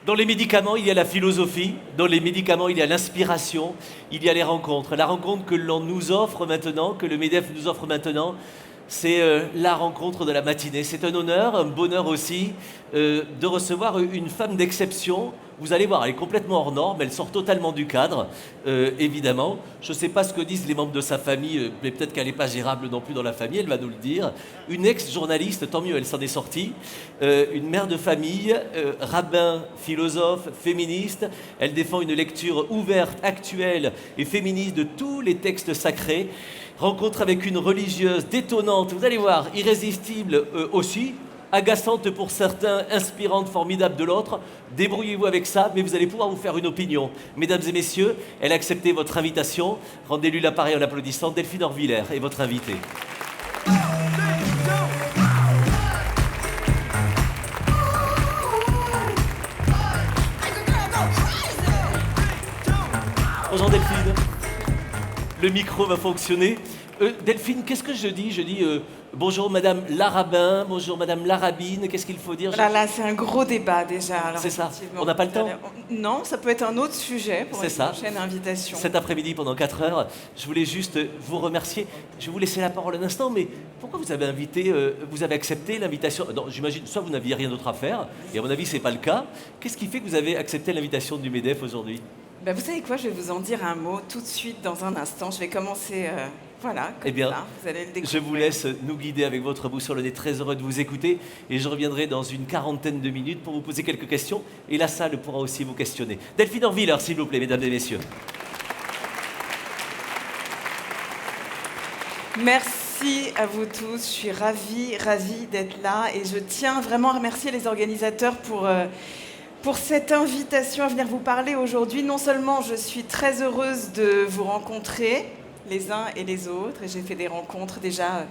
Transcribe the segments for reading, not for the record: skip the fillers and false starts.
Dans les médicaments, il y a la philosophie. Dans les médicaments, il y a l'inspiration. Il y a les rencontres. La rencontre que l'on nous offre maintenant, que le MEDEF nous offre maintenant, c'est la rencontre de la matinée. C'est un honneur, un bonheur aussi, de recevoir une femme d'exception. Vous allez voir, elle est complètement hors norme, elle sort totalement du cadre, évidemment. Je ne sais pas ce que disent les membres de sa famille, mais peut-être qu'elle n'est pas gérable non plus dans la famille, elle va nous le dire. Une ex-journaliste, tant mieux, elle s'en est sortie. Une mère de famille, rabbin, philosophe, féministe. Elle défend une lecture ouverte, actuelle et féministe de tous les textes sacrés. Rencontre avec une religieuse détonnante, vous allez voir, irrésistible aussi, agaçante pour certains, inspirante, formidable de l'autre. Débrouillez-vous avec ça, mais vous allez pouvoir vous faire une opinion. Mesdames et messieurs, elle a accepté votre invitation. Rendez-lui l'appareil en applaudissant. Delphine Orviller est votre invitée. Bonjour Delphine. Le micro va fonctionner. Delphine, qu'est-ce que je dis? Je dis bonjour Madame Larabin, bonjour Madame Larabine, qu'est-ce qu'il faut dire? Là, c'est un gros débat déjà. Alors, c'est ça, on n'a pas le temps? Non, ça peut être un autre sujet pour une prochaine invitation. Cet après-midi, pendant 4 heures, je voulais juste vous remercier. Je vais vous laisser la parole un instant, mais pourquoi vous avez accepté l'invitation? Non, j'imagine, soit vous n'aviez rien d'autre à faire, et à mon avis, ce n'est pas le cas. Qu'est-ce qui fait que vous avez accepté l'invitation du MEDEF aujourd'hui? Vous savez quoi, je vais vous en dire un mot tout de suite dans un instant. Je vais commencer... Voilà, comme ça, vous allez le découvrir. Je vous laisse nous guider avec votre boussole. On est très heureux de vous écouter et je reviendrai dans une 40aine de minutes pour vous poser quelques questions et la salle pourra aussi vous questionner. Delphine Orviller, s'il vous plaît, mesdames et messieurs. Merci à vous tous, je suis ravie d'être là et je tiens vraiment à remercier les organisateurs pour cette invitation à venir vous parler aujourd'hui. Non seulement je suis très heureuse de vous rencontrer, les uns et les autres, et j'ai fait des rencontres déjà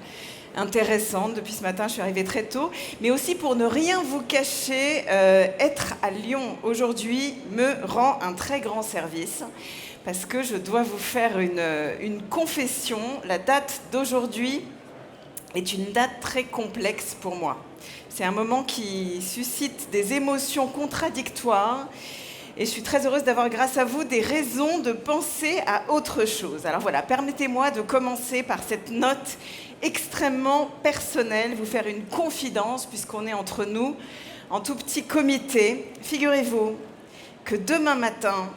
intéressantes depuis ce matin, je suis arrivée très tôt, mais aussi pour ne rien vous cacher, être à Lyon aujourd'hui me rend un très grand service, parce que je dois vous faire une confession. La date d'aujourd'hui est une date très complexe pour moi. C'est un moment qui suscite des émotions contradictoires, et je suis très heureuse d'avoir, grâce à vous, des raisons de penser à autre chose. Alors voilà, permettez-moi de commencer par cette note extrêmement personnelle, vous faire une confidence, puisqu'on est entre nous, en tout petit comité. Figurez-vous que demain matin,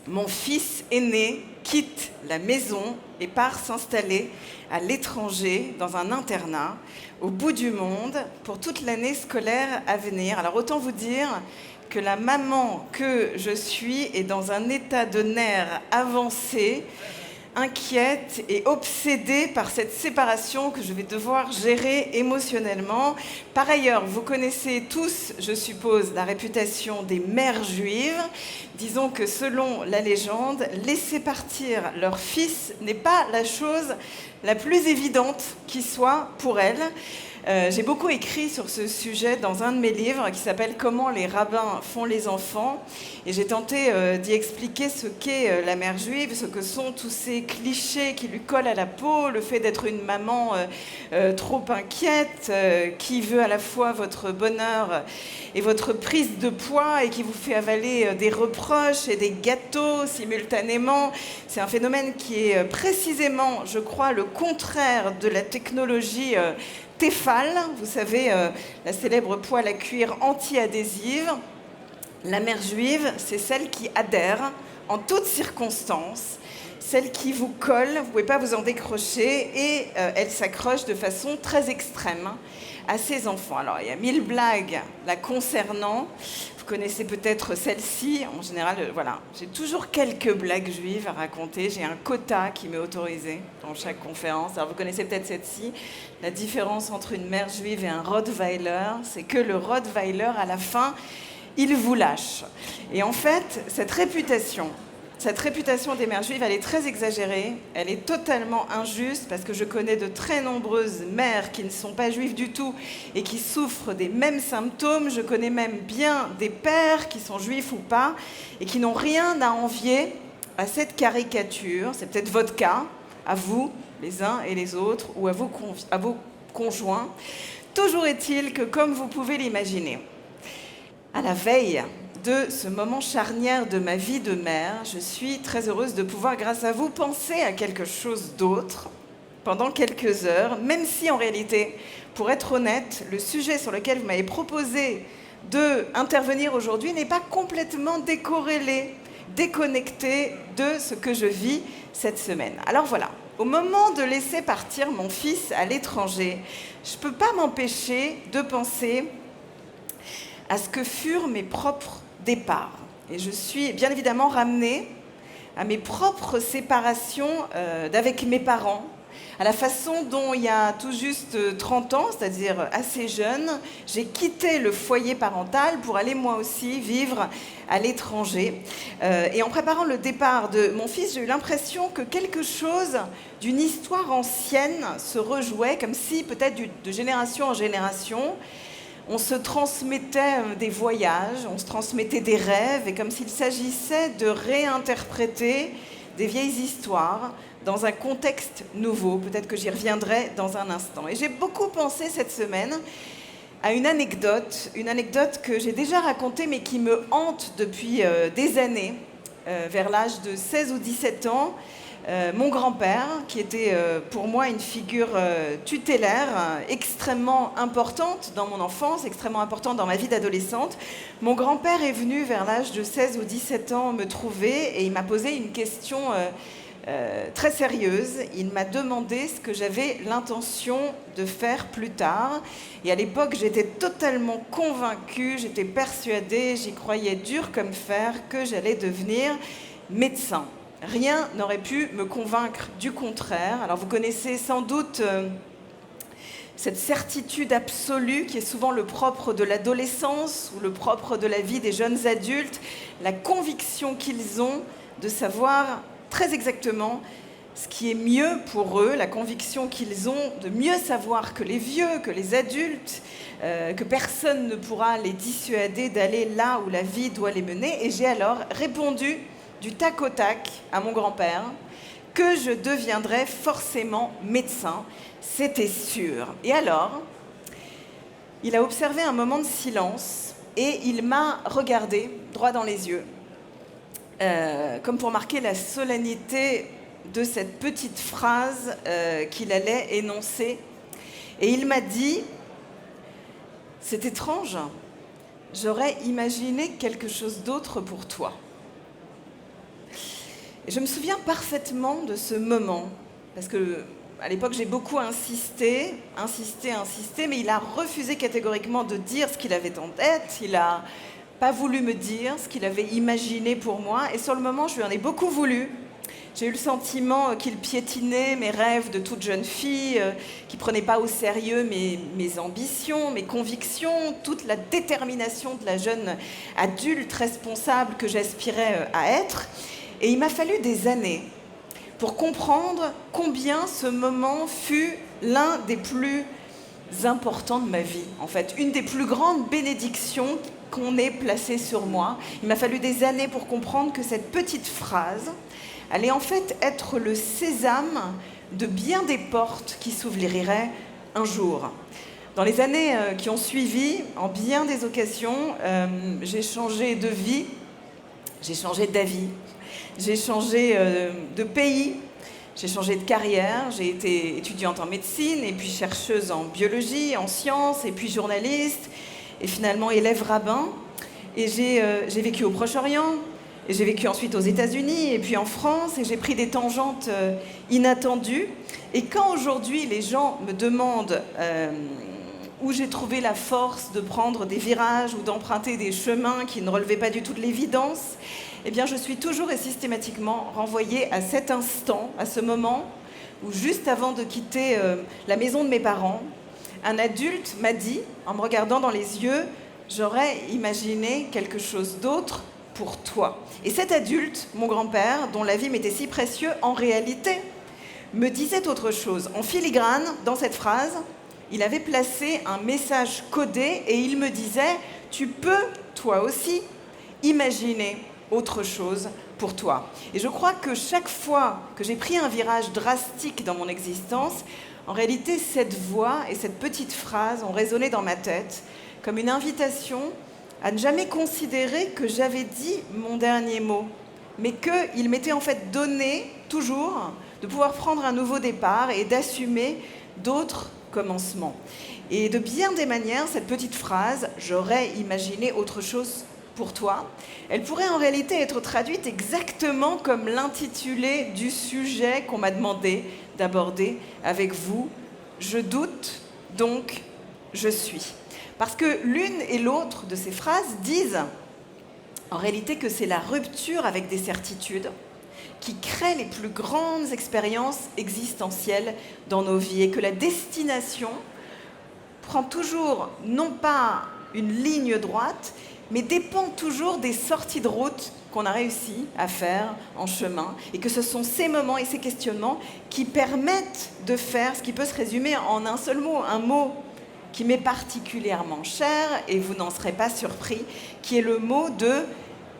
mon fils aîné quitte la maison et part s'installer à l'étranger, dans un internat, au bout du monde, pour toute l'année scolaire à venir. Alors autant vous dire que la maman que je suis est dans un état de nerfs avancé, inquiète et obsédée par cette séparation que je vais devoir gérer émotionnellement. Par ailleurs, vous connaissez tous, je suppose, la réputation des mères juives. Disons que selon la légende, laisser partir leur fils n'est pas la chose la plus évidente qui soit pour elles. J'ai beaucoup écrit sur ce sujet dans un de mes livres qui s'appelle « Comment les rabbins font les enfants » et j'ai tenté d'y expliquer ce qu'est la mère juive, ce que sont tous ces clichés qui lui collent à la peau, le fait d'être une maman trop inquiète, qui veut à la fois votre bonheur et votre prise de poids et qui vous fait avaler des reproches et des gâteaux simultanément. C'est un phénomène qui est précisément, je crois, le contraire de la technologie Tefal, vous savez, la célèbre poêle à cuire anti-adhésive. La mère juive, c'est celle qui adhère en toutes circonstances, celle qui vous colle, vous ne pouvez pas vous en décrocher, et elle s'accroche de façon très extrême à ses enfants. Alors, il y a 1000 blagues la concernant. Vous connaissez peut-être celle-ci. En général, voilà, j'ai toujours quelques blagues juives à raconter. J'ai un quota qui m'est autorisé dans chaque conférence. Alors, vous connaissez peut-être celle-ci. La différence entre une mère juive et un Rottweiler, c'est que le Rottweiler, à la fin, il vous lâche. Et en fait, cette réputation des mères juives, elle est très exagérée, elle est totalement injuste, parce que je connais de très nombreuses mères qui ne sont pas juives du tout et qui souffrent des mêmes symptômes. Je connais même bien des pères qui sont juifs ou pas et qui n'ont rien à envier à cette caricature. C'est peut-être votre cas, à vous, les uns et les autres, ou à vos conjoints. Toujours est-il que, comme vous pouvez l'imaginer, à la veille de ce moment charnière de ma vie de mère, je suis très heureuse de pouvoir, grâce à vous, penser à quelque chose d'autre pendant quelques heures, même si en réalité, pour être honnête, le sujet sur lequel vous m'avez proposé d'intervenir aujourd'hui n'est pas complètement décorrélé, déconnecté de ce que je vis cette semaine. Alors voilà, au moment de laisser partir mon fils à l'étranger, je ne peux pas m'empêcher de penser à ce que furent mes propres départs. Et je suis bien évidemment ramenée à mes propres séparations d'avec mes parents, à la façon dont il y a tout juste 30 ans, c'est-à-dire assez jeune, j'ai quitté le foyer parental pour aller moi aussi vivre à l'étranger. Et en préparant le départ de mon fils, j'ai eu l'impression que quelque chose d'une histoire ancienne se rejouait, comme si peut-être de génération en génération, on se transmettait des voyages, on se transmettait des rêves, et comme s'il s'agissait de réinterpréter des vieilles histoires dans un contexte nouveau. Peut-être que j'y reviendrai dans un instant. Et j'ai beaucoup pensé cette semaine à une anecdote que j'ai déjà racontée, mais qui me hante depuis des années, vers l'âge de 16 ou 17 ans. Mon grand-père, qui était pour moi une figure tutélaire extrêmement importante dans mon enfance, extrêmement importante dans ma vie d'adolescente. Mon grand-père est venu vers l'âge de 16 ou 17 ans me trouver et il m'a posé une question très sérieuse. Il m'a demandé ce que j'avais l'intention de faire plus tard. Et à l'époque, j'étais totalement convaincue, j'étais persuadée, j'y croyais dur comme fer que j'allais devenir médecin. Rien n'aurait pu me convaincre du contraire. Alors vous connaissez sans doute cette certitude absolue qui est souvent le propre de l'adolescence ou le propre de la vie des jeunes adultes, la conviction qu'ils ont de savoir très exactement ce qui est mieux pour eux, la conviction qu'ils ont de mieux savoir que les vieux, que les adultes, que personne ne pourra les dissuader d'aller là où la vie doit les mener. Et j'ai alors répondu du tac au tac à mon grand-père que je deviendrais forcément médecin, c'était sûr. Et alors, il a observé un moment de silence et il m'a regardé droit dans les yeux, comme pour marquer la solennité de cette petite phrase qu'il allait énoncer. Et il m'a dit, c'est étrange, j'aurais imaginé quelque chose d'autre pour toi. Et je me souviens parfaitement de ce moment, parce que à l'époque j'ai beaucoup insisté, mais il a refusé catégoriquement de dire ce qu'il avait en tête, il n'a pas voulu me dire ce qu'il avait imaginé pour moi, et sur le moment je lui en ai beaucoup voulu. J'ai eu le sentiment qu'il piétinait mes rêves de toute jeune fille, qu'il ne prenait pas au sérieux mes ambitions, mes convictions, toute la détermination de la jeune adulte responsable que j'aspirais à être. Et il m'a fallu des années pour comprendre combien ce moment fut l'un des plus importants de ma vie. En fait, une des plus grandes bénédictions qu'on ait placées sur moi. Il m'a fallu des années pour comprendre que cette petite phrase allait en fait être le sésame de bien des portes qui s'ouvriraient un jour. Dans les années qui ont suivi, en bien des occasions, j'ai changé de vie, j'ai changé d'avis. J'ai changé de pays, j'ai changé de carrière, j'ai été étudiante en médecine, et puis chercheuse en biologie, en sciences, et puis journaliste, et finalement élève rabbin. Et j'ai vécu au Proche-Orient, et j'ai vécu ensuite aux États-Unis, et puis en France, et j'ai pris des tangentes inattendues. Et quand aujourd'hui les gens me demandent où j'ai trouvé la force de prendre des virages ou d'emprunter des chemins qui ne relevaient pas du tout de l'évidence, eh bien, je suis toujours et systématiquement renvoyée à cet instant, à ce moment où, juste avant de quitter la maison de mes parents, un adulte m'a dit, en me regardant dans les yeux, « J'aurais imaginé quelque chose d'autre pour toi. » Et cet adulte, mon grand-père, dont la vie m'était si précieux, en réalité, me disait autre chose. En filigrane, dans cette phrase, il avait placé un message codé et il me disait « Tu peux, toi aussi, imaginer autre chose pour toi. » Et je crois que chaque fois que j'ai pris un virage drastique dans mon existence, en réalité, cette voix et cette petite phrase ont résonné dans ma tête comme une invitation à ne jamais considérer que j'avais dit mon dernier mot, mais qu'il m'était en fait donné, toujours, de pouvoir prendre un nouveau départ et d'assumer d'autres commencements. Et de bien des manières, cette petite phrase « j'aurais imaginé autre chose pour toi », elle pourrait en réalité être traduite exactement comme l'intitulé du sujet qu'on m'a demandé d'aborder avec vous. Je doute, donc je suis. Parce que l'une et l'autre de ces phrases disent en réalité que c'est la rupture avec des certitudes qui crée les plus grandes expériences existentielles dans nos vies et que la destination prend toujours non pas une ligne droite, mais dépend toujours des sorties de route qu'on a réussi à faire en chemin et que ce sont ces moments et ces questionnements qui permettent de faire ce qui peut se résumer en un seul mot, un mot qui m'est particulièrement cher et vous n'en serez pas surpris, qui est le mot de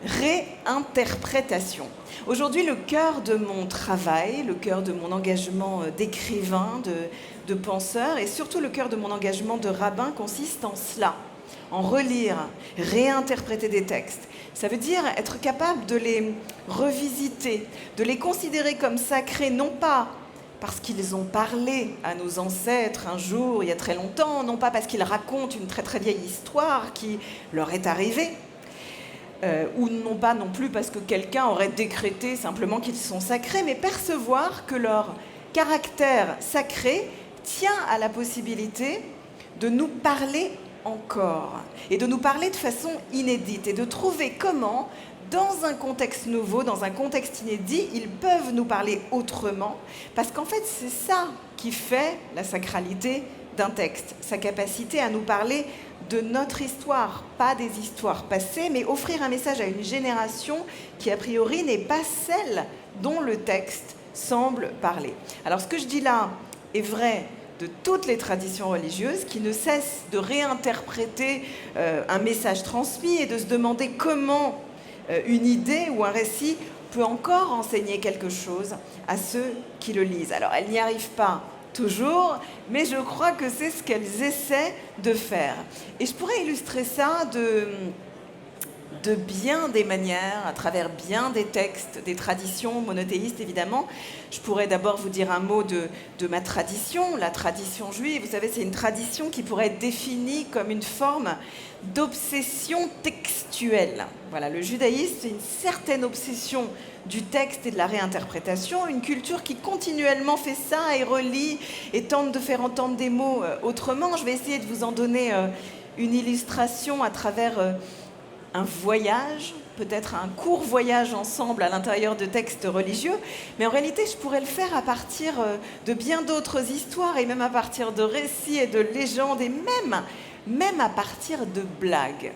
réinterprétation. Aujourd'hui, le cœur de mon travail, le cœur de mon engagement d'écrivain, de penseur et surtout le cœur de mon engagement de rabbin consiste en cela, en relire, réinterpréter des textes. Ça veut dire être capable de les revisiter, de les considérer comme sacrés, non pas parce qu'ils ont parlé à nos ancêtres un jour, il y a très longtemps, non pas parce qu'ils racontent une très très vieille histoire qui leur est arrivée, ou non pas non plus parce que quelqu'un aurait décrété simplement qu'ils sont sacrés, mais percevoir que leur caractère sacré tient à la possibilité de nous parler encore, et de nous parler de façon inédite, et de trouver comment, dans un contexte nouveau, dans un contexte inédit, ils peuvent nous parler autrement, parce qu'en fait, c'est ça qui fait la sacralité d'un texte, sa capacité à nous parler de notre histoire, pas des histoires passées, mais offrir un message à une génération qui, a priori, n'est pas celle dont le texte semble parler. Alors, ce que je dis là est vrai de toutes les traditions religieuses qui ne cessent de réinterpréter un message transmis et de se demander comment une idée ou un récit peut encore enseigner quelque chose à ceux qui le lisent. Alors, elles n'y arrivent pas toujours, mais je crois que c'est ce qu'elles essaient de faire. Et je pourrais illustrer ça de bien des manières, à travers bien des textes, des traditions monothéistes évidemment. Je pourrais d'abord vous dire un mot de ma tradition, la tradition juive. Vous savez, c'est une tradition qui pourrait être définie comme une forme d'obsession textuelle. Voilà, le judaïsme, c'est une certaine obsession du texte et de la réinterprétation, une culture qui continuellement fait ça et relie et tente de faire entendre des mots autrement. Je vais essayer de vous en donner une illustration à travers un voyage, peut-être un court voyage ensemble à l'intérieur de textes religieux, mais en réalité, je pourrais le faire à partir de bien d'autres histoires et même à partir de récits et de légendes et même à partir de blagues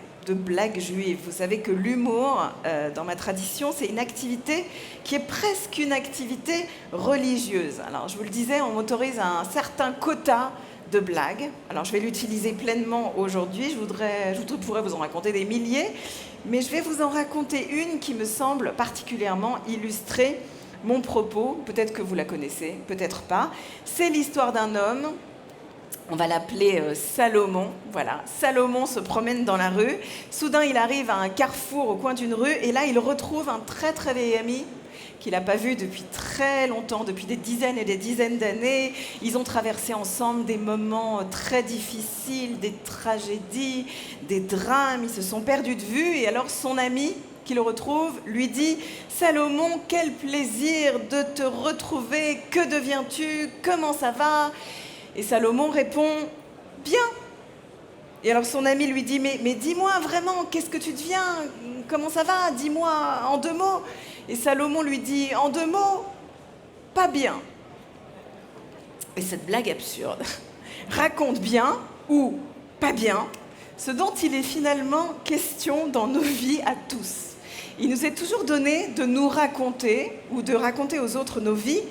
juives. Vous savez que l'humour, dans ma tradition, c'est une activité qui est presque une activité religieuse. Alors, je vous le disais, on m'autorise un certain quota de blagues. Alors, je vais l'utiliser pleinement aujourd'hui. Je pourrais vous en raconter des milliers, mais je vais vous en raconter une qui me semble particulièrement illustrer mon propos. Peut-être que vous la connaissez, peut-être pas. C'est l'histoire d'un homme. On va l'appeler Salomon. Voilà, Salomon se promène dans la rue. Soudain, il arrive à un carrefour au coin d'une rue, et là, il retrouve un très très vieil ami qu'il n'a pas vu depuis très longtemps, depuis des dizaines et des dizaines d'années. Ils ont traversé ensemble des moments très difficiles, des tragédies, des drames. Ils se sont perdus de vue, et alors son ami, qui le retrouve, lui dit « Salomon, quel plaisir de te retrouver, que deviens-tu, comment ça va ?» Et Salomon répond « Bien !» Et alors son ami lui dit « Mais dis-moi vraiment, qu'est-ce que tu deviens? Comment ça va? Dis-moi en 2 mots. » Et Salomon lui dit en 2 mots « Pas bien !» Et cette blague absurde raconte bien, ou pas bien, ce dont il est finalement question dans nos vies à tous. Il nous est toujours donné de nous raconter, ou de raconter aux autres nos vies,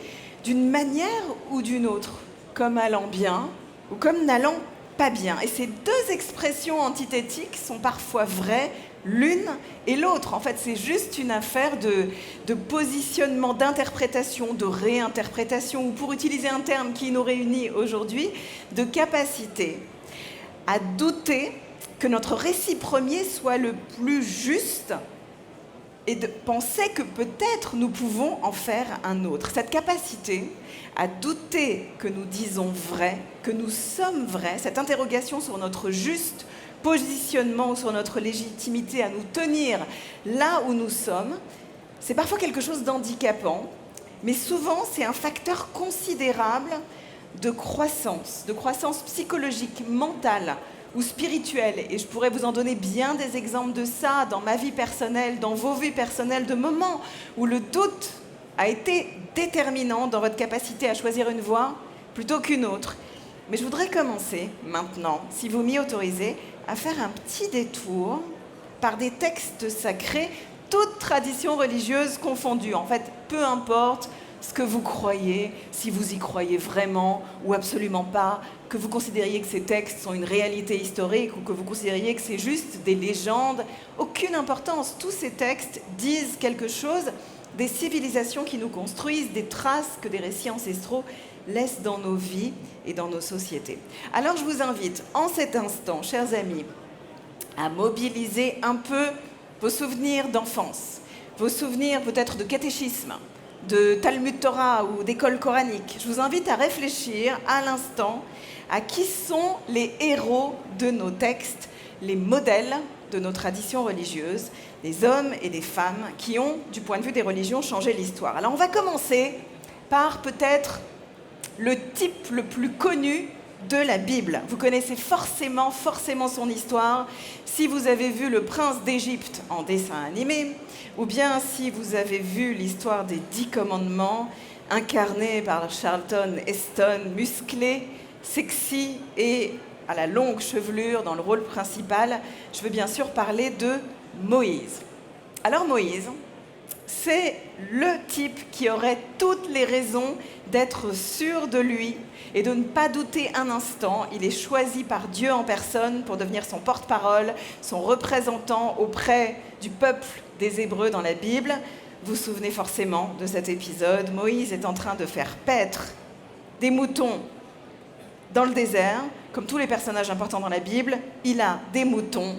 d'une manière ou d'une autre, comme allant bien, ou comme n'allant pas bien. Et ces 2 expressions antithétiques sont parfois vraies, l'une et l'autre. En fait, c'est juste une affaire de positionnement, d'interprétation, de réinterprétation, ou pour utiliser un terme qui nous réunit aujourd'hui, de capacité à douter que notre récit premier soit le plus juste et de penser que peut-être nous pouvons en faire un autre. Cette capacité à douter que nous disons vrai, que nous sommes vrais, cette interrogation sur notre juste positionnement, sur notre légitimité à nous tenir là où nous sommes, c'est parfois quelque chose d'handicapant, mais souvent c'est un facteur considérable de croissance psychologique, mentale ou spirituelle. Et je pourrais vous en donner bien des exemples de ça dans ma vie personnelle, dans vos vies personnelles, de moments où le doute a été déterminant dans votre capacité à choisir une voie plutôt qu'une autre. Mais je voudrais commencer maintenant, si vous m'y autorisez, à faire un petit détour par des textes sacrés, toutes traditions religieuses confondues. En fait, peu importe ce que vous croyez, si vous y croyez vraiment ou absolument pas, que vous considériez que ces textes sont une réalité historique ou que vous considériez que c'est juste des légendes, aucune importance. Tous ces textes disent quelque chose des civilisations qui nous construisent, des traces que des récits ancestraux laissent dans nos vies et dans nos sociétés. Alors je vous invite en cet instant, chers amis, à mobiliser un peu vos souvenirs d'enfance, vos souvenirs peut-être de catéchisme, de Talmud Torah ou d'école coranique. Je vous invite à réfléchir à l'instant à qui sont les héros de nos textes, les modèles de nos traditions religieuses, les hommes et les femmes qui ont, du point de vue des religions, changé l'histoire. Alors on va commencer par peut-être le type le plus connu de la Bible. Vous connaissez forcément son histoire. Si vous avez vu Le Prince d'Égypte en dessin animé, ou bien si vous avez vu l'histoire des 10 commandements, incarnée par Charlton Heston, musclé, sexy et à la longue chevelure dans le rôle principal, je veux bien sûr parler de Moïse. Alors Moïse, c'est le type qui aurait toutes les raisons d'être sûr de lui et de ne pas douter un instant. Il est choisi par Dieu en personne pour devenir son porte-parole, son représentant auprès du peuple des Hébreux dans la Bible. Vous vous souvenez forcément de cet épisode. Moïse est en train de faire paître des moutons dans le désert. Comme tous les personnages importants dans la Bible, il a des moutons.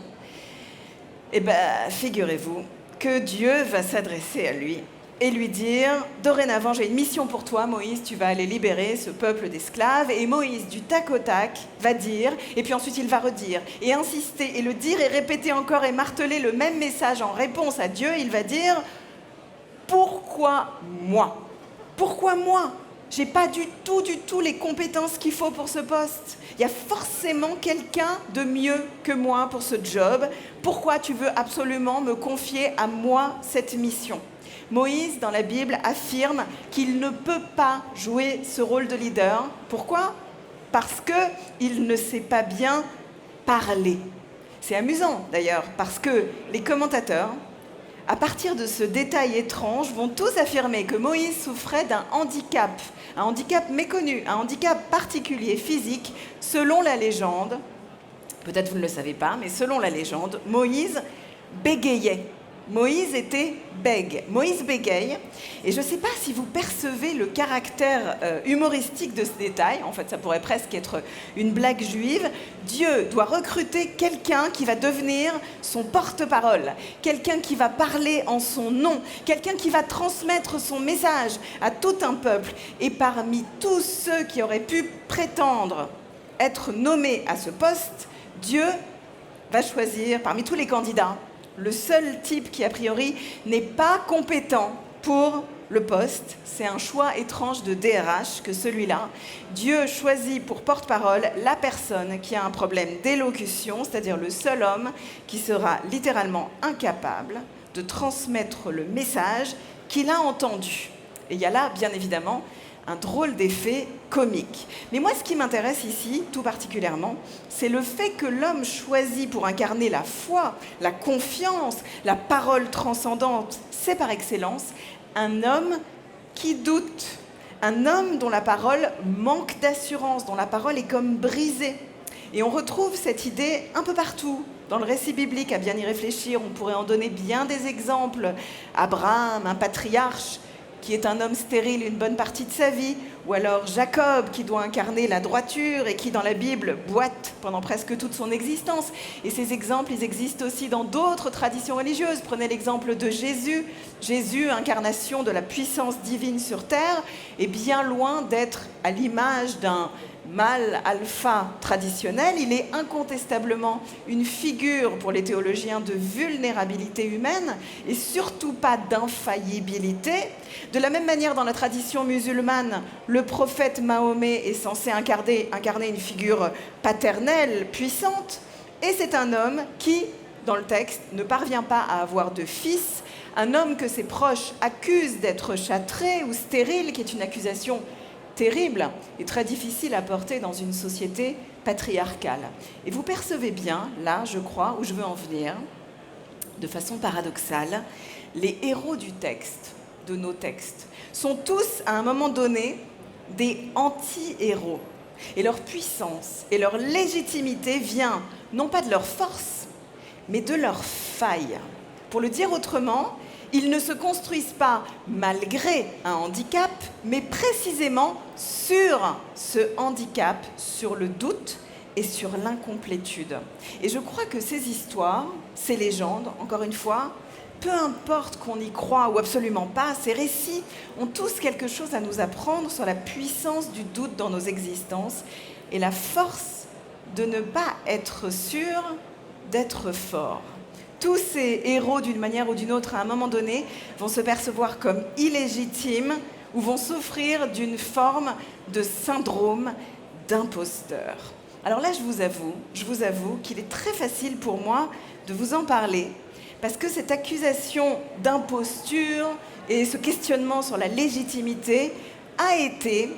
Eh bien, figurez-vous que Dieu va s'adresser à lui et lui dire « Dorénavant, j'ai une mission pour toi, Moïse, tu vas aller libérer ce peuple d'esclaves. » Et Moïse, du tac au tac, va dire, et puis ensuite il va redire, et insister, et le dire, et répéter encore, et marteler le même message en réponse à Dieu. Il va dire « Pourquoi moi ? Pourquoi moi ? J'ai pas du tout les compétences qu'il faut pour ce poste. Il y a forcément quelqu'un de mieux que moi pour ce job. Pourquoi tu veux absolument me confier à moi cette mission ? Moïse, dans la Bible, affirme qu'il ne peut pas jouer ce rôle de leader. Pourquoi ? Parce qu'il ne sait pas bien parler. C'est amusant d'ailleurs, parce que les commentateurs, à partir de ce détail étrange, vont tous affirmer que Moïse souffrait d'un handicap, un handicap méconnu, un handicap particulier physique, selon la légende. Peut-être vous ne le savez pas, mais selon la légende, Moïse bégayait. Moïse était bègue. Moïse bégaye. Et je ne sais pas si vous percevez le caractère humoristique de ce détail. En fait, ça pourrait presque être une blague juive. Dieu doit recruter quelqu'un qui va devenir son porte-parole, quelqu'un qui va parler en son nom, quelqu'un qui va transmettre son message à tout un peuple. Et parmi tous ceux qui auraient pu prétendre être nommés à ce poste, Dieu va choisir, parmi tous les candidats, le seul type qui, a priori, n'est pas compétent pour le poste. C'est un choix étrange de DRH que celui-là. Dieu choisit pour porte-parole la personne qui a un problème d'élocution, c'est-à-dire le seul homme qui sera littéralement incapable de transmettre le message qu'il a entendu. Et il y a là, bien évidemment, un drôle d'effet comique. Mais moi, ce qui m'intéresse ici, tout particulièrement, c'est le fait que l'homme choisi pour incarner la foi, la confiance, la parole transcendante, c'est par excellence un homme qui doute, un homme dont la parole manque d'assurance, dont la parole est comme brisée. Et on retrouve cette idée un peu partout. Dans le récit biblique, à bien y réfléchir, on pourrait en donner bien des exemples. Abraham, un patriarche, qui est un homme stérile une bonne partie de sa vie, ou alors Jacob qui doit incarner la droiture et qui dans la Bible boite pendant presque toute son existence. Et ces exemples, ils existent aussi dans d'autres traditions religieuses. Prenez l'exemple de Jésus. Jésus, incarnation de la puissance divine sur terre, est bien loin d'être à l'image d'un mâle alpha traditionnel. Il est incontestablement une figure pour les théologiens de vulnérabilité humaine et surtout pas d'infaillibilité. De la même manière, dans la tradition musulmane, le prophète Mahomet est censé incarner une figure paternelle, puissante, et c'est un homme qui, dans le texte, ne parvient pas à avoir de fils, un homme que ses proches accusent d'être châtré ou stérile, qui est une accusation terrible et très difficile à porter dans une société patriarcale. Et vous percevez bien, là, je crois, où je veux en venir, de façon paradoxale, les héros du texte, de nos textes, sont tous, à un moment donné, des anti-héros. Et leur puissance et leur légitimité vient, non pas de leur force, mais de leur faille. Pour le dire autrement, ils ne se construisent pas malgré un handicap, mais précisément sur ce handicap, sur le doute et sur l'incomplétude. Et je crois que ces histoires, ces légendes, encore une fois, peu importe qu'on y croit ou absolument pas, ces récits ont tous quelque chose à nous apprendre sur la puissance du doute dans nos existences et la force de ne pas être sûr d'être fort. Tous ces héros, d'une manière ou d'une autre, à un moment donné, vont se percevoir comme illégitimes ou vont souffrir d'une forme de syndrome d'imposteur. Alors là, je vous avoue qu'il est très facile pour moi de vous en parler, parce que cette accusation d'imposture et ce questionnement sur la légitimité a été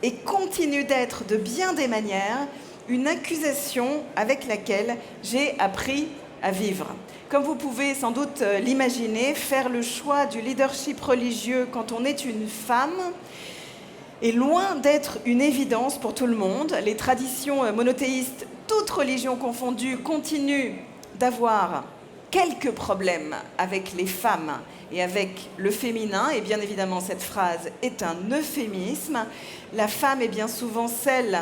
et continue d'être de bien des manières une accusation avec laquelle j'ai appris à vivre. Comme vous pouvez sans doute l'imaginer, faire le choix du leadership religieux quand on est une femme est loin d'être une évidence pour tout le monde. Les traditions monothéistes, toutes religions confondues, continuent d'avoir quelques problèmes avec les femmes et avec le féminin. Et bien évidemment, cette phrase est un euphémisme. La femme est bien souvent celle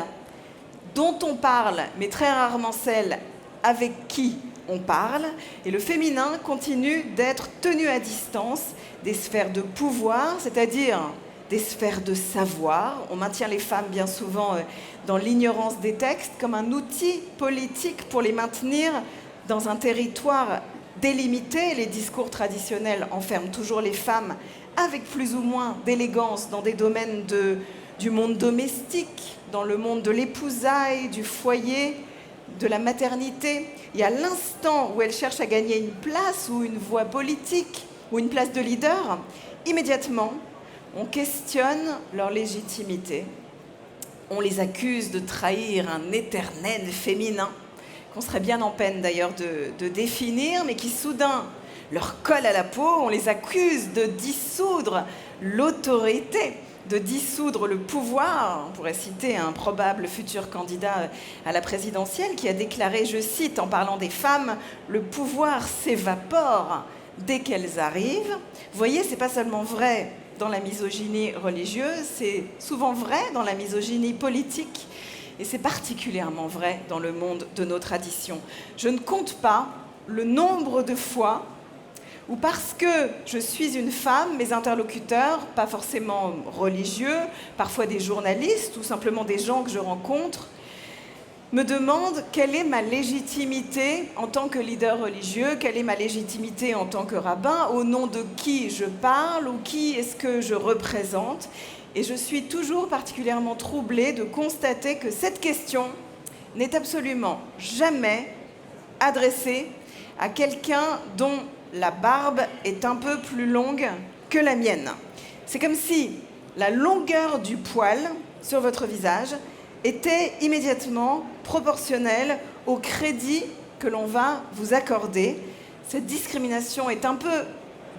dont on parle, mais très rarement celle avec qui on parle, et le féminin continue d'être tenu à distance des sphères de pouvoir, c'est-à-dire des sphères de savoir. On maintient les femmes bien souvent dans l'ignorance des textes comme un outil politique pour les maintenir dans un territoire délimité. Les discours traditionnels enferment toujours les femmes avec plus ou moins d'élégance dans des domaines du monde domestique, dans le monde de l'épousaille, du foyer, de la maternité. Et à l'instant où elles cherchent à gagner une place ou une voix politique ou une place de leader, immédiatement, on questionne leur légitimité. On les accuse de trahir un éternel féminin, qu'on serait bien en peine d'ailleurs de définir, mais qui soudain leur colle à la peau. On les accuse de dissoudre l'autorité, de dissoudre le pouvoir. On pourrait citer un probable futur candidat à la présidentielle qui a déclaré, je cite, en parlant des femmes, « Le pouvoir s'évapore dès qu'elles arrivent ». Vous voyez, c'est pas seulement vrai dans la misogynie religieuse, c'est souvent vrai dans la misogynie politique, et c'est particulièrement vrai dans le monde de nos traditions. Je ne compte pas le nombre de fois où, parce que je suis une femme, mes interlocuteurs, pas forcément religieux, parfois des journalistes ou simplement des gens que je rencontre, me demandent quelle est ma légitimité en tant que leader religieux, quelle est ma légitimité en tant que rabbin, au nom de qui je parle ou qui est-ce que je représente. Et je suis toujours particulièrement troublée de constater que cette question n'est absolument jamais adressée à quelqu'un dont la barbe est un peu plus longue que la mienne. C'est comme si la longueur du poil sur votre visage était immédiatement proportionnelle au crédit que l'on va vous accorder. Cette discrimination est un peu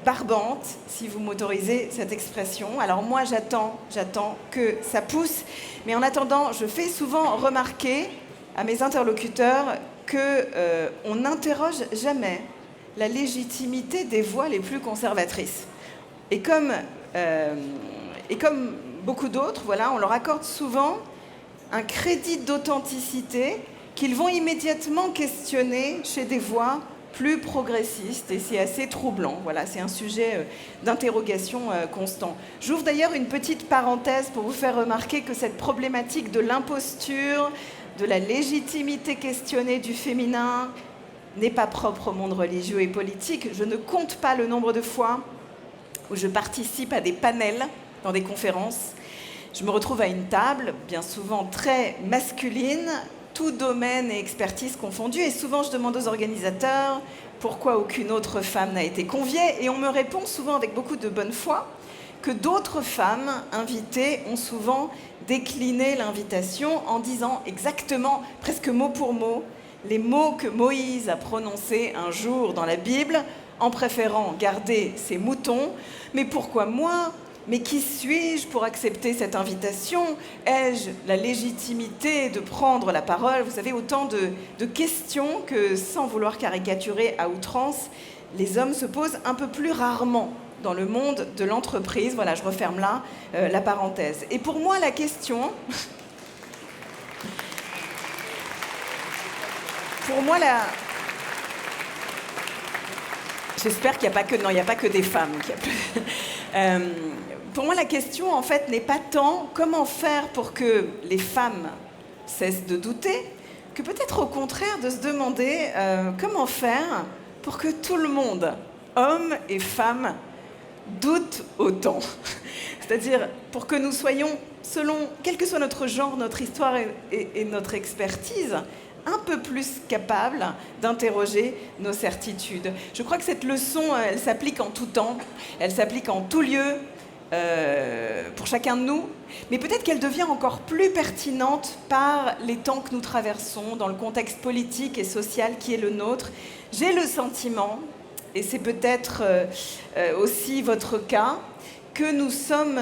barbante, si vous m'autorisez cette expression. Alors moi, j'attends que ça pousse. Mais en attendant, je fais souvent remarquer à mes interlocuteurs qu'on n'interroge jamais la légitimité des voix les plus conservatrices. Et comme beaucoup d'autres, voilà, on leur accorde souvent un crédit d'authenticité qu'ils vont immédiatement questionner chez des voix plus progressistes, et c'est assez troublant. Voilà, c'est un sujet d'interrogation constant. J'ouvre d'ailleurs une petite parenthèse pour vous faire remarquer que cette problématique de l'imposture, de la légitimité questionnée du féminin, n'est pas propre au monde religieux et politique. Je ne compte pas le nombre de fois où je participe à des panels dans des conférences. Je me retrouve à une table, bien souvent très masculine, tout domaine et expertise confondus, et souvent je demande aux organisateurs pourquoi aucune autre femme n'a été conviée, et on me répond souvent avec beaucoup de bonne foi que d'autres femmes invitées ont souvent décliné l'invitation en disant exactement, presque mot pour mot, les mots que Moïse a prononcés un jour dans la Bible, en préférant garder ses moutons. Mais pourquoi moi ? Mais qui suis-je pour accepter cette invitation ? Ai-je la légitimité de prendre la parole ? Vous savez, autant de questions que, sans vouloir caricaturer à outrance, les hommes se posent un peu plus rarement dans le monde de l'entreprise. Voilà, je referme là la parenthèse. Et pour moi, la question... Pour moi, j'espère qu'il n'y a pas que... Non, il n'y a pas que des femmes. Pour moi, la question, en fait, n'est pas tant comment faire pour que les femmes cessent de douter, que peut-être au contraire de se demander comment faire pour que tout le monde, hommes et femmes, doute autant. C'est-à-dire pour que nous soyons, selon, quel que soit notre genre, notre histoire et notre expertise, un peu plus capables d'interroger nos certitudes. Je crois que cette leçon, elle s'applique en tout temps, elle s'applique en tout lieu, pour chacun de nous, mais peut-être qu'elle devient encore plus pertinente par les temps que nous traversons, dans le contexte politique et social qui est le nôtre. J'ai le sentiment, et c'est peut-être aussi votre cas, que nous sommes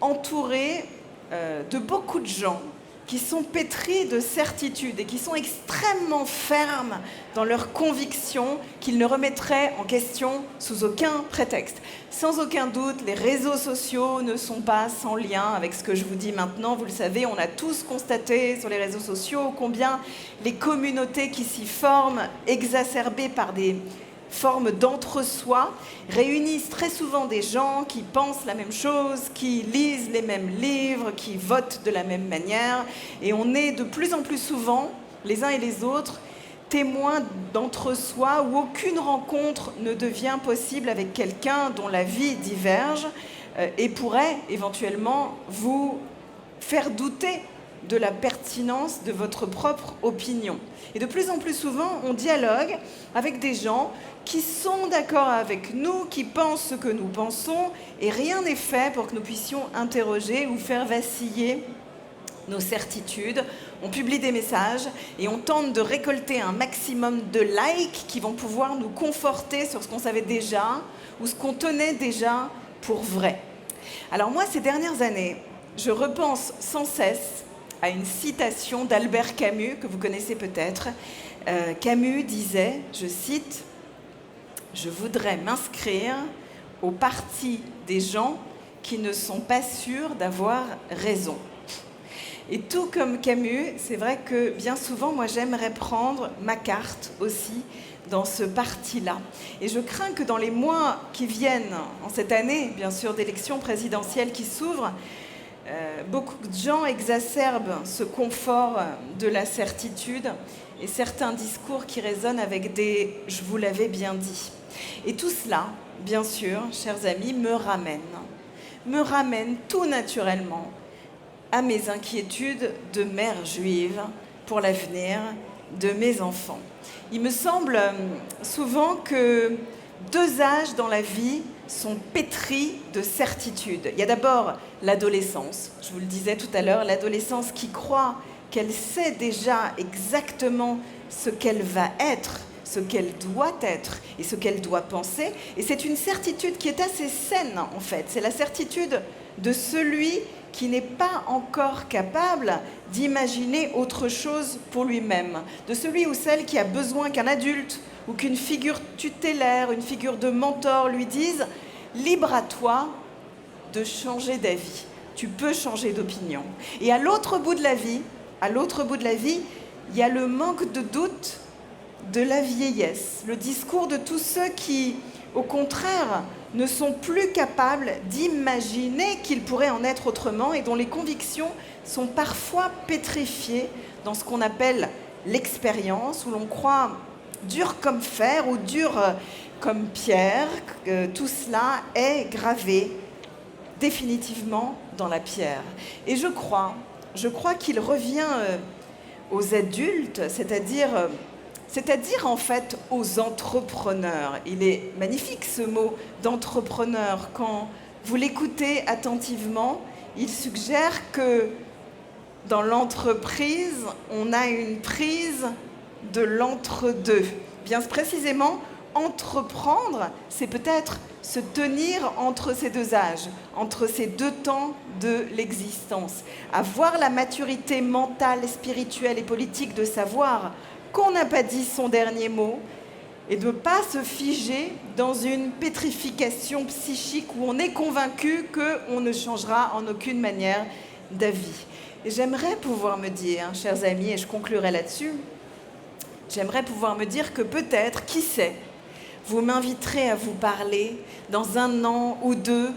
entourés de beaucoup de gens qui sont pétris de certitudes et qui sont extrêmement fermes dans leurs convictions qu'ils ne remettraient en question sous aucun prétexte. Sans aucun doute, les réseaux sociaux ne sont pas sans lien avec ce que je vous dis maintenant. Vous le savez, on a tous constaté sur les réseaux sociaux combien les communautés qui s'y forment, exacerbées par des formes d'entre-soi, réunissent très souvent des gens qui pensent la même chose, qui lisent les mêmes livres, qui votent de la même manière. Et on est de plus en plus souvent, les uns et les autres, témoins d'entre-soi où aucune rencontre ne devient possible avec quelqu'un dont la vie diverge et pourrait éventuellement vous faire douter de la pertinence de votre propre opinion. Et de plus en plus souvent, on dialogue avec des gens qui sont d'accord avec nous, qui pensent ce que nous pensons, et rien n'est fait pour que nous puissions interroger ou faire vaciller nos certitudes. On publie des messages et on tente de récolter un maximum de likes qui vont pouvoir nous conforter sur ce qu'on savait déjà ou ce qu'on tenait déjà pour vrai. Alors moi, ces dernières années, je repense sans cesse à une citation d'Albert Camus, que vous connaissez peut-être. Camus disait, je cite, « Je voudrais m'inscrire au parti des gens qui ne sont pas sûrs d'avoir raison. » Et tout comme Camus, c'est vrai que bien souvent, moi, j'aimerais prendre ma carte aussi dans ce parti-là. Et je crains que dans les mois qui viennent, en cette année, bien sûr, d'élections présidentielles qui s'ouvrent, beaucoup de gens exacerbent ce confort de la certitude et certains discours qui résonnent avec des « je vous l'avais bien dit ». Et tout cela, bien sûr, chers amis, me ramène tout naturellement à mes inquiétudes de mère juive pour l'avenir de mes enfants. Il me semble souvent que 2 âges dans la vie sont pétris de certitudes. Il y a d'abord l'adolescence, je vous le disais tout à l'heure, l'adolescence qui croit qu'elle sait déjà exactement ce qu'elle va être, ce qu'elle doit être et ce qu'elle doit penser. Et c'est une certitude qui est assez saine, en fait. C'est la certitude de celui qui n'est pas encore capable d'imaginer autre chose pour lui-même, de celui ou celle qui a besoin qu'un adulte ou qu'une figure tutélaire, une figure de mentor lui dise « libre à toi de changer d'avis ». tu peux changer d'opinion. Et à l'autre bout de la vie, il y a le manque de doute de la vieillesse, le discours de tous ceux qui, au contraire, ne sont plus capables d'imaginer qu'il pourrait en être autrement et dont les convictions sont parfois pétrifiées dans ce qu'on appelle l'expérience, où l'on croit dur comme fer ou dur comme pierre. Tout cela est gravé définitivement dans la pierre. Et je crois qu'il revient aux adultes, c'est-à-dire en fait aux entrepreneurs. Il est magnifique ce mot d'entrepreneur. Quand vous l'écoutez attentivement, il suggère que dans l'entreprise, on a une prise de l'entre-deux. Bien précisément, entreprendre, c'est peut-être se tenir entre ces deux âges, entre ces deux temps de l'existence. Avoir la maturité mentale, spirituelle et politique de savoir qu'on n'a pas dit son dernier mot et de ne pas se figer dans une pétrification psychique où on est convaincu qu'on ne changera en aucune manière d'avis. Et j'aimerais pouvoir me dire, chers amis, et je conclurai là-dessus, j'aimerais pouvoir me dire que peut-être, qui sait, vous m'inviterez à vous parler dans 1 an ou 2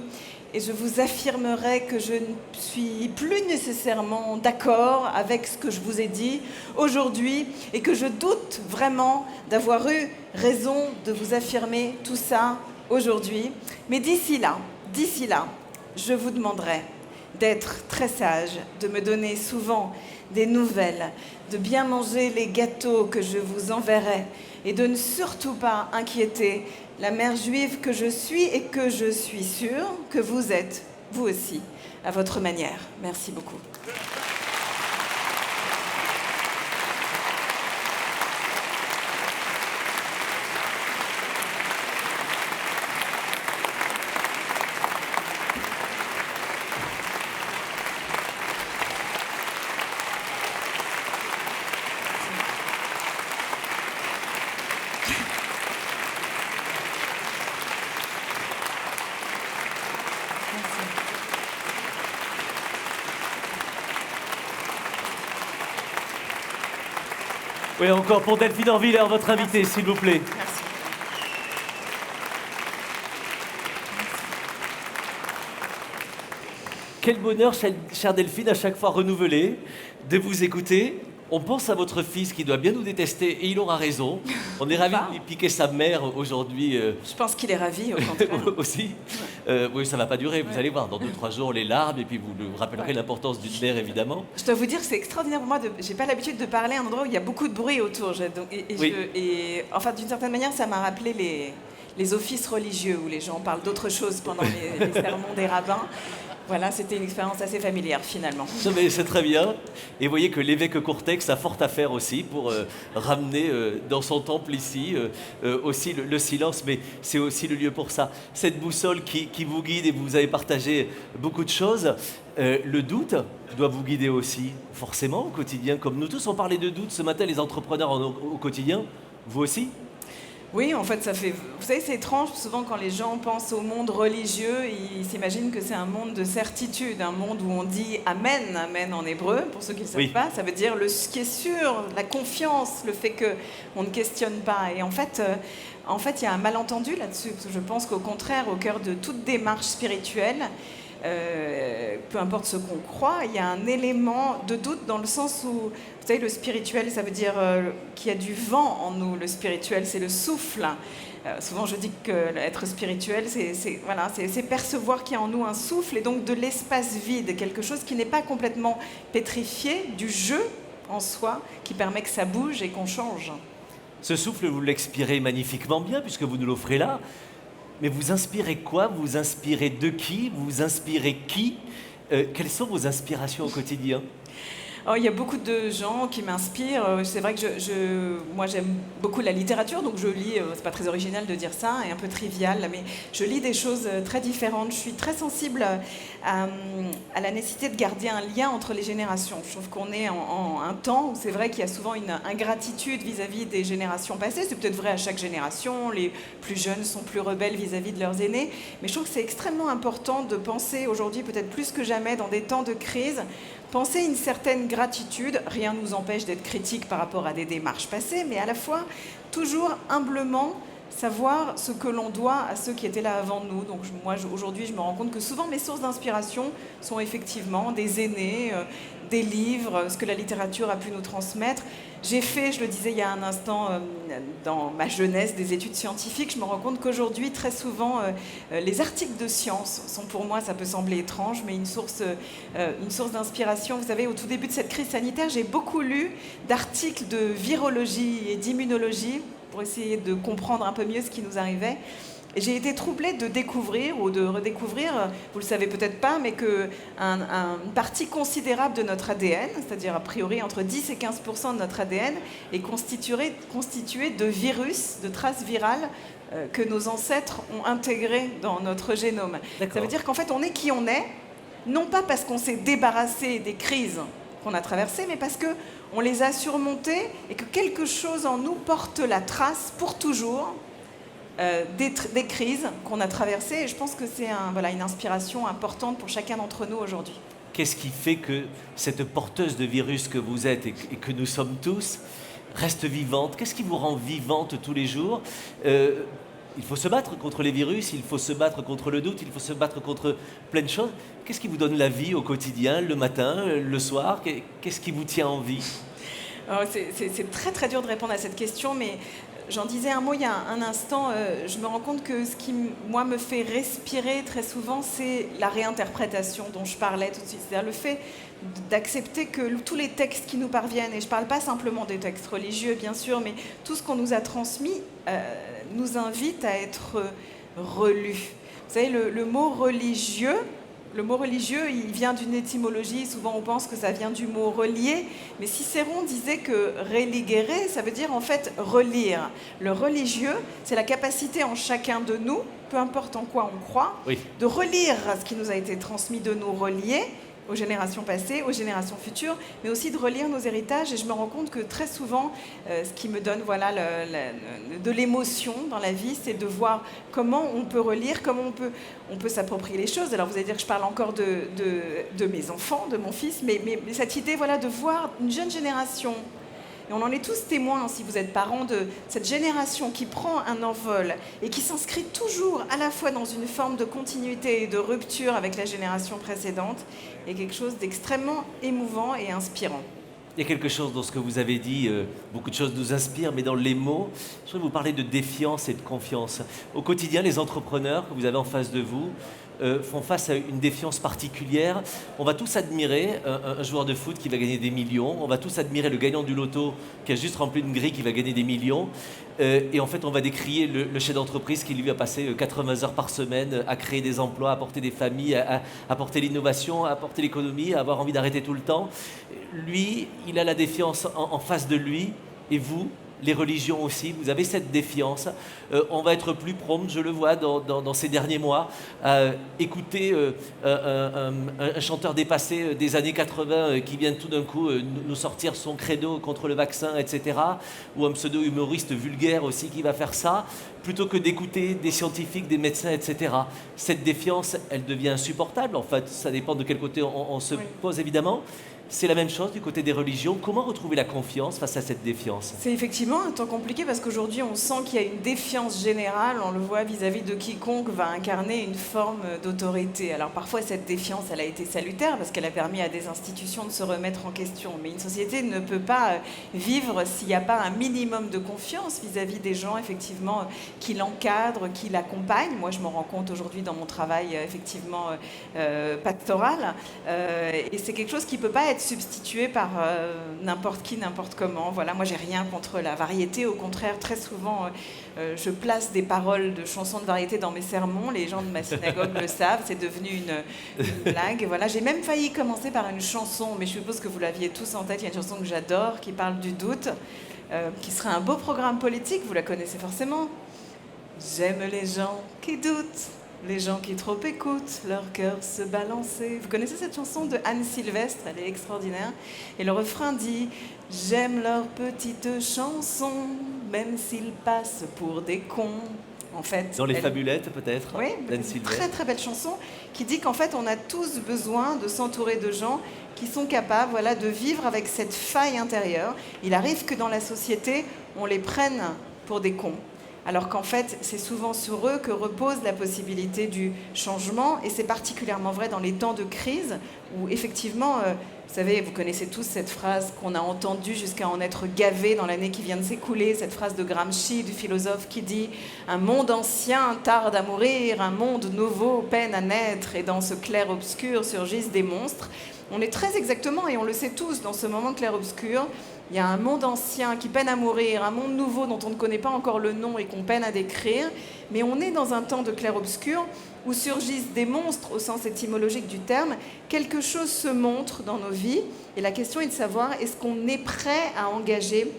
et je vous affirmerai que je ne suis plus nécessairement d'accord avec ce que je vous ai dit aujourd'hui et que je doute vraiment d'avoir eu raison de vous affirmer tout ça aujourd'hui. Mais d'ici là, je vous demanderai d'être très sage, de me donner souvent des nouvelles, de bien manger les gâteaux que je vous enverrai et de ne surtout pas inquiéter la mère juive que je suis et que je suis sûre que vous êtes, vous aussi, à votre manière. Merci beaucoup. Oui, encore pour Delphine Orviller, votre invitée, s'il vous plaît. Merci. Quel bonheur, chère Delphine, à chaque fois renouvelé, de vous écouter. On pense à votre fils qui doit bien nous détester et il aura raison. On est ravis de lui piquer sa mère aujourd'hui. Je pense qu'il est ravi, au contraire. Aussi. Oui, ça ne va pas durer, vous allez voir. Dans 2-3 jours, les larmes, et puis vous nous rappellerez l'importance d'une mère, évidemment. Je dois vous dire que c'est extraordinaire pour moi. Je n'ai pas l'habitude de parler à un endroit où il y a beaucoup de bruit autour. Enfin, d'une certaine manière, ça m'a rappelé les offices religieux où les gens parlent d'autre chose pendant les sermons des rabbins. Voilà, c'était une expérience assez familière, finalement. Non, mais c'est très bien. Et vous voyez que l'évêque Courtex a fort à faire aussi pour ramener dans son temple ici aussi le silence, mais c'est aussi le lieu pour ça. Cette boussole qui vous guide et vous avez partagé beaucoup de choses, le doute doit vous guider aussi, forcément, au quotidien. Comme nous tous, on parlait de doute ce matin, les entrepreneurs au quotidien. Vous aussi ? Oui, en fait, vous savez, c'est étrange, souvent quand les gens pensent au monde religieux, ils s'imaginent que c'est un monde de certitude, un monde où on dit « Amen », « Amen » en hébreu, pour ceux qui ne savent pas, ça veut dire ce qui est sûr, la confiance, le fait qu'on ne questionne pas. Et en fait, il y a un malentendu là-dessus, parce que je pense qu'au contraire, au cœur de toute démarche spirituelle, peu importe ce qu'on croit, il y a un élément de doute dans le sens où, vous savez, le spirituel, ça veut dire qu'il y a du vent en nous. Le spirituel, c'est le souffle. Souvent, je dis que être spirituel, c'est percevoir qu'il y a en nous un souffle et donc de l'espace vide, quelque chose qui n'est pas complètement pétrifié, du jeu en soi, qui permet que ça bouge et qu'on change. Ce souffle, vous l'expirez magnifiquement bien, puisque vous nous l'offrez là. Mais vous inspirez quoi ? Vous inspirez de qui ? Vous inspirez qui ? Quelles sont vos inspirations au quotidien ? Oh, il y a beaucoup de gens qui m'inspirent. C'est vrai que moi j'aime beaucoup la littérature, donc je lis, c'est pas très original de dire ça, et un peu trivial, mais je lis des choses très différentes. Je suis très sensible à la nécessité de garder un lien entre les générations. Je trouve qu'on est en un temps où c'est vrai qu'il y a souvent une ingratitude vis-à-vis des générations passées. C'est peut-être vrai à chaque génération, les plus jeunes sont plus rebelles vis-à-vis de leurs aînés, mais je trouve que c'est extrêmement important de penser aujourd'hui, peut-être plus que jamais, dans des temps de crise, penser une certaine gratitude. Rien ne nous empêche d'être critique par rapport à des démarches passées, mais à la fois toujours humblement savoir ce que l'on doit à ceux qui étaient là avant nous. Donc moi aujourd'hui je me rends compte que souvent mes sources d'inspiration sont effectivement des aînés, des livres, ce que la littérature a pu nous transmettre. J'ai fait, je le disais il y a un instant, dans ma jeunesse, des études scientifiques. Je me rends compte qu'aujourd'hui, très souvent, les articles de science sont pour moi, ça peut sembler étrange, mais une source d'inspiration. Vous savez, au tout début de cette crise sanitaire, j'ai beaucoup lu d'articles de virologie et d'immunologie pour essayer de comprendre un peu mieux ce qui nous arrivait. Et j'ai été troublée de découvrir ou de redécouvrir, vous le savez peut-être pas, mais qu'une partie considérable de notre ADN, c'est-à-dire a priori entre 10 et 15% de notre ADN, est constituée de virus, de traces virales que nos ancêtres ont intégrées dans notre génome. Ça veut dire qu'en fait on est qui on est, non pas parce qu'on s'est débarrassé des crises qu'on a traversées, mais parce qu'on les a surmontées et que quelque chose en nous porte la trace pour toujours des crises qu'on a traversées. Et je pense que c'est une inspiration importante pour chacun d'entre nous aujourd'hui. Qu'est-ce qui fait que cette porteuse de virus que vous êtes et que nous sommes tous reste vivante? Qu'est-ce qui vous rend vivante tous les jours? Il faut se battre contre les virus, il faut se battre contre le doute, il faut se battre contre plein de choses. Qu'est-ce qui vous donne la vie au quotidien, le matin, le soir? Qu'est-ce qui vous tient en vie? C'est très très dur de répondre à cette question, mais j'en disais un mot il y a un instant. Je me rends compte que ce qui, moi, me fait respirer très souvent, c'est la réinterprétation dont je parlais tout de suite. C'est-à-dire le fait d'accepter que tous les textes qui nous parviennent, et je ne parle pas simplement des textes religieux, bien sûr, mais tout ce qu'on nous a transmis nous invite à être relus. Vous savez, le mot religieux, il vient d'une étymologie. Souvent, on pense que ça vient du mot relier. Mais Cicéron disait que religere, ça veut dire en fait relire. Le religieux, c'est la capacité en chacun de nous, peu importe en quoi on croit, oui, de relire ce qui nous a été transmis, de nous relier aux générations passées, aux générations futures, mais aussi de relire nos héritages. Et je me rends compte que très souvent, ce qui me donne de l'émotion dans la vie, c'est de voir comment on peut relire, comment on peut s'approprier les choses. Alors vous allez dire que je parle encore de mes enfants, de mon fils, mais cette idée de voir une jeune génération, et on en est tous témoins si vous êtes parents, de cette génération qui prend un envol et qui s'inscrit toujours à la fois dans une forme de continuité et de rupture avec la génération précédente, est quelque chose d'extrêmement émouvant et inspirant. Il y a quelque chose dans ce que vous avez dit, beaucoup de choses nous inspirent, mais dans les mots, je voudrais vous parler de défiance et de confiance. Au quotidien, les entrepreneurs que vous avez en face de vous font face à une défiance particulière. On va tous admirer un joueur de foot qui va gagner des millions, on va tous admirer le gagnant du loto qui a juste rempli une grille qui va gagner des millions, et en fait on va décrier le chef d'entreprise qui lui a passé 80 heures par semaine à créer des emplois, à porter des familles, à apporter l'innovation, à apporter l'économie, à avoir envie d'arrêter tout le temps. Lui, il a la défiance en face de lui, et vous, les religions aussi, vous avez cette défiance. On va être plus prompt, je le vois dans ces derniers mois, à écouter un chanteur dépassé des années 80 qui vient tout d'un coup nous sortir son credo contre le vaccin, etc. Ou un pseudo-humoriste vulgaire aussi qui va faire ça, plutôt que d'écouter des scientifiques, des médecins, etc. Cette défiance, elle devient insupportable. En fait, ça dépend de quel côté on se pose, évidemment. C'est la même chose du côté des religions. Comment retrouver la confiance face à cette défiance? C'est effectivement un temps compliqué parce qu'aujourd'hui, on sent qu'il y a une défiance générale. On le voit vis-à-vis de quiconque va incarner une forme d'autorité. Alors parfois, cette défiance, elle a été salutaire parce qu'elle a permis à des institutions de se remettre en question. Mais une société ne peut pas vivre s'il n'y a pas un minimum de confiance vis-à-vis des gens, effectivement, qui l'encadrent, qui l'accompagnent. Moi, je m'en rends compte aujourd'hui dans mon travail, effectivement, pastoral. Et c'est quelque chose qui ne peut pas être être substitué par n'importe qui, n'importe comment. Voilà, moi j'ai rien contre la variété, au contraire, très souvent je place des paroles de chansons de variété dans mes sermons, les gens de ma synagogue le savent, c'est devenu une blague. Voilà, j'ai même failli commencer par une chanson, mais je suppose que vous l'aviez tous en tête, il y a une chanson que j'adore qui parle du doute, qui serait un beau programme politique, vous la connaissez forcément. J'aime les gens qui doutent, les gens qui trop écoutent, leur cœur se balancer. Vous connaissez cette chanson de Anne Sylvestre, elle est extraordinaire. Et le refrain dit « J'aime leurs petites chansons, même s'ils passent pour des cons ». En fait, dans les fabulettes peut-être. Oui, une très très belle chanson qui dit qu'en fait on a tous besoin de s'entourer de gens qui sont capables, voilà, de vivre avec cette faille intérieure. Il arrive que dans la société, on les prenne pour des cons. Alors qu'en fait, c'est souvent sur eux que repose la possibilité du changement, et c'est particulièrement vrai dans les temps de crise, où effectivement, vous savez, vous connaissez tous cette phrase qu'on a entendue jusqu'à en être gavé dans l'année qui vient de s'écouler, cette phrase de Gramsci, du philosophe, qui dit « Un monde ancien tarde à mourir, un monde nouveau peine à naître, et dans ce clair-obscur surgissent des monstres ». On est très exactement, et on le sait tous, dans ce moment clair-obscur, il y a un monde ancien qui peine à mourir, un monde nouveau dont on ne connaît pas encore le nom et qu'on peine à décrire, mais on est dans un temps de clair-obscur où surgissent des monstres au sens étymologique du terme. Quelque chose se montre dans nos vies, et la question est de savoir, est-ce qu'on est prêt à engager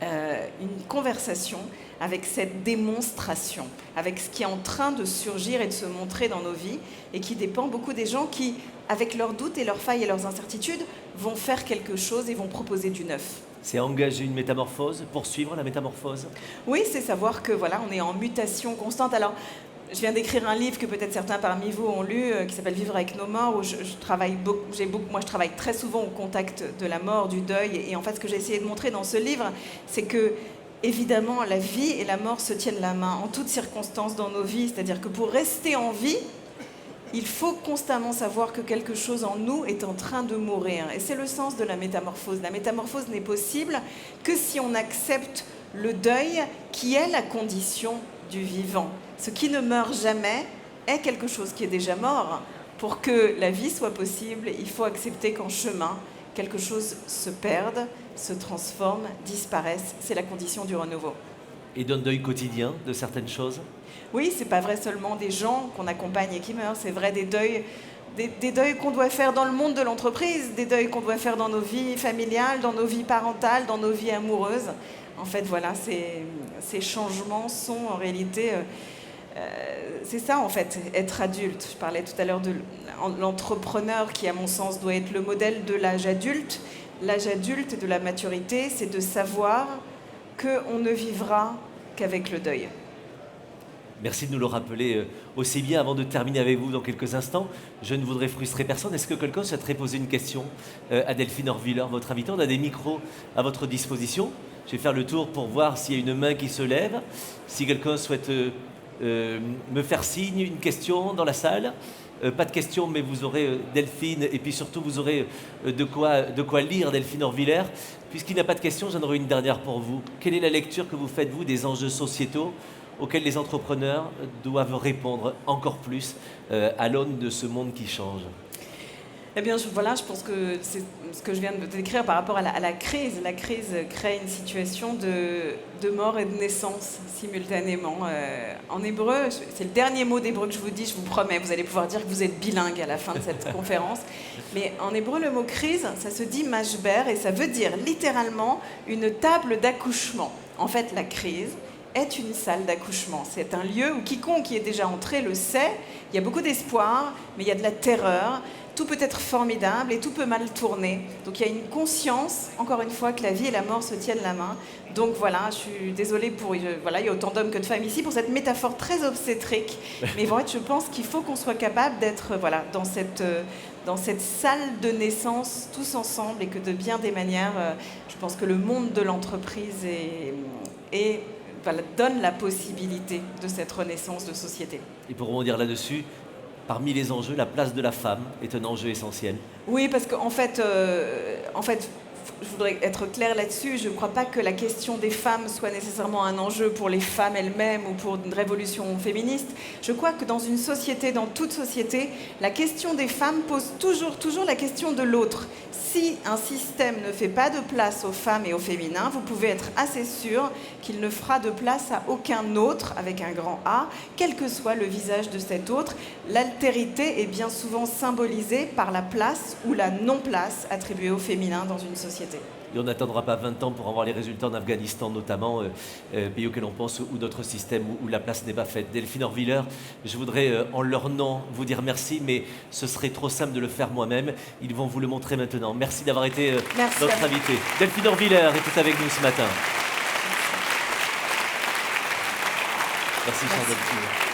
une conversation avec cette démonstration, avec ce qui est en train de surgir et de se montrer dans nos vies, et qui dépend beaucoup des gens qui, avec leurs doutes et leurs failles et leurs incertitudes, vont faire quelque chose et vont proposer du neuf. C'est engager une métamorphose, poursuivre la métamorphose. Oui, c'est savoir que voilà, on est en mutation constante. Alors, je viens d'écrire un livre que peut-être certains parmi vous ont lu, qui s'appelle Vivre avec nos morts, où je travaille moi je travaille très souvent au contact de la mort, du deuil, et en fait ce que j'ai essayé de montrer dans ce livre, c'est que évidemment la vie et la mort se tiennent la main en toutes circonstances dans nos vies, c'est-à-dire que pour rester en vie, il faut constamment savoir que quelque chose en nous est en train de mourir, et c'est le sens de la métamorphose. La métamorphose n'est possible que si on accepte le deuil qui est la condition du vivant. Ce qui ne meurt jamais est quelque chose qui est déjà mort. Pour que la vie soit possible, il faut accepter qu'en chemin, quelque chose se perde, se transforme, disparaisse. C'est la condition du renouveau. Et d'un deuil quotidien de certaines choses. Oui, c'est pas vrai seulement des gens qu'on accompagne et qui meurent, c'est vrai des deuils qu'on doit faire dans le monde de l'entreprise, des deuils qu'on doit faire dans nos vies familiales, dans nos vies parentales, dans nos vies amoureuses. En fait, voilà, ces changements sont en réalité... c'est ça, en fait, être adulte. Je parlais tout à l'heure de l'entrepreneur qui, à mon sens, doit être le modèle de l'âge adulte. L'âge adulte de la maturité, c'est de savoir qu'on ne vivra qu'avec le deuil. Merci de nous le rappeler aussi bien. Avant de terminer avec vous dans quelques instants, je ne voudrais frustrer personne. Est-ce que quelqu'un souhaiterait poser une question à Delphine Orviller, votre invitée? On a des micros à votre disposition. Je vais faire le tour pour voir s'il y a une main qui se lève. Si quelqu'un souhaite me faire signe, une question dans la salle. Pas de question, mais vous aurez Delphine, et puis surtout vous aurez de quoi lire Delphine Orviller. Puisqu'il n'y a pas de question, j'en aurai une dernière pour vous. Quelle est la lecture que vous faites, vous, des enjeux sociétaux auxquels les entrepreneurs doivent répondre encore plus à l'aune de ce monde qui change? Eh bien, je pense que c'est ce que je viens de décrire par rapport à la crise. La crise crée une situation de mort et de naissance simultanément. En hébreu, c'est le dernier mot d'hébreu que je vous dis, je vous promets, vous allez pouvoir dire que vous êtes bilingue à la fin de cette conférence. Mais en hébreu, le mot crise, ça se dit mashber, et ça veut dire littéralement une table d'accouchement. En fait, la crise est une salle d'accouchement. C'est un lieu où quiconque y est déjà entré le sait. Il y a beaucoup d'espoir, mais il y a de la terreur. Tout peut être formidable et tout peut mal tourner. Donc il y a une conscience, encore une fois, que la vie et la mort se tiennent la main. Donc voilà, je suis désolée pour... Voilà, il y a autant d'hommes que de femmes ici pour cette métaphore très obstétrique. Mais en fait, je pense qu'il faut qu'on soit capable d'être dans cette salle de naissance tous ensemble, et que de bien des manières, je pense que le monde de l'entreprise donne la possibilité de cette renaissance de société. Et pour rebondir là-dessus, parmi les enjeux, la place de la femme est un enjeu essentiel. Oui, parce qu'en fait, je voudrais être claire là-dessus, je ne crois pas que la question des femmes soit nécessairement un enjeu pour les femmes elles-mêmes ou pour une révolution féministe. Je crois que dans une société, dans toute société, la question des femmes pose toujours la question de l'autre. Si un système ne fait pas de place aux femmes et au féminin, vous pouvez être assez sûr qu'il ne fera de place à aucun autre, avec un grand A, quel que soit le visage de cet autre. L'altérité est bien souvent symbolisée par la place ou la non-place attribuée au féminin dans une société. Et on n'attendra pas 20 ans pour avoir les résultats en Afghanistan notamment, pays auxquels on pense, ou d'autres systèmes où la place n'est pas faite. Delphine Orwiller, je voudrais en leur nom vous dire merci, mais ce serait trop simple de le faire moi-même. Ils vont vous le montrer maintenant. Merci d'avoir été notre invité. Delphine Orwiller est avec nous ce matin. Merci, chère Delphine.